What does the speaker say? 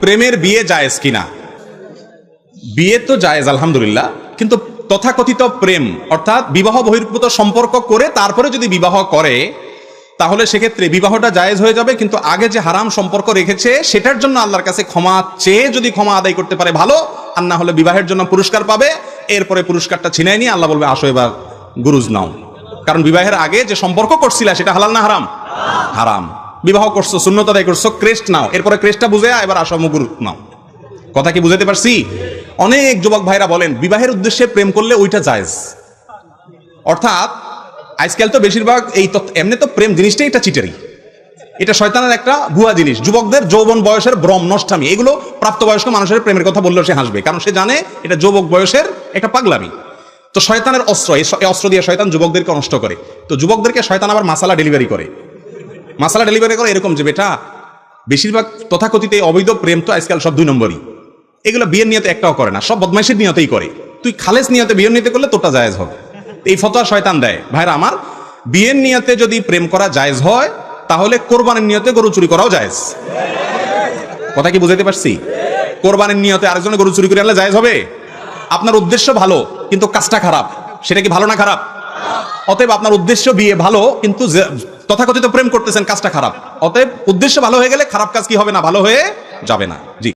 প্রেমের বিয়ে জায়েজ কিনা? বিয়ে তো জায়েজ আলহামদুলিল্লাহ, কিন্তু তথাকথিত প্রেম অর্থাৎ বিবাহ বহির্ভূত সম্পর্ক করে তারপরে যদি বিবাহ করে তাহলে সেক্ষেত্রে বিবাহটা জায়েজ হয়ে যাবে, কিন্তু আগে যে হারাম সম্পর্ক রেখেছে সেটার জন্য আল্লাহর কাছে ক্ষমা চেয়ে যদি ক্ষমা আদায় করতে পারে ভালো, আর না হলে বিবাহের জন্য পুরস্কার পাবে, এরপরে পুরস্কারটা ছিনাই নিয়ে আল্লাহ বলবে আসো এবার গুরুজ নাও। কারণ বিবাহের আগে যে সম্পর্ক করছিলা সেটা হালাল না হারাম? হারাম। বিবাহ করছো, সুন্নত আদায় করছো, ক্রেস্ট নাও, এরপরে ক্রেস্টটা বুঝে এবার আসো মুগুর নাও। কথা কি বুঝাতে পারছি? অনেক যুবক ভাইরা বলেন বিবাহের উদ্দেশ্যে প্রেম করলে ওইটা জায়েজ। অর্থাৎ আজকাল তো বেশিরভাগ এই এমনি তো প্রেম জিনিসটাই এটা চিটারি, এটা শয়তানের একটা ভুয়া জিনিস। যুবকদের যৌবন বয়সের ভ্রম নষ্টামি, এগুলো প্রাপ্তবয়স্ক মানুষের প্রেমের কথা বললেও সে হাসবে, কারণ সে জানে এটা যুবক বয়সের একটা পাগলামি। তো শয়তানের অস্ত্র, এই অস্ত্র দিয়ে শয়তান যুবকদেরকে নষ্ট করে। তো যুবকদেরকে শয়তান আবার মাসালা ডেলিভারি করে এরকম যে বেটা বেশিরভাগ তথাকথিত অবৈধ প্রেম তো আজকাল সব 2 নম্বরই, এগুলো বিয়ের নিয়তে একটাও করে না, সব বদমাইশের নিয়তেই করে। তুই খালেস নিয়তে বিয়ের নিয়তে করলে তোটা জায়েজ হবে। এই ফতোয়া শয়তান দেয়। ভাইরা আমার, বিয়ের নিয়তে যদি প্রেম করা জায়েজ হয় তাহলে কোরবানির নিয়তে গরু চুরি করাও জায়েজ। কথা কি বুঝাইতে পারছি? কোরবানির নিয়তে আরেকজনের গরু চুরি করে আনলে জায়েজ হবে? আপনার উদ্দেশ্য ভালো কিন্তু কাজটা খারাপ, সেটা কি ভালো না খারাপ? অতএব আপনার উদ্দেশ্য বিয়ে ভালো কিন্তু তথাকথিত প্রেম করতেছেন, কাজটা খারাপ। অতএব উদ্দেশ্য ভালো হয়ে গেলে খারাপ কাজ কি হবে না, ভালো হয়ে যাবে না। জি।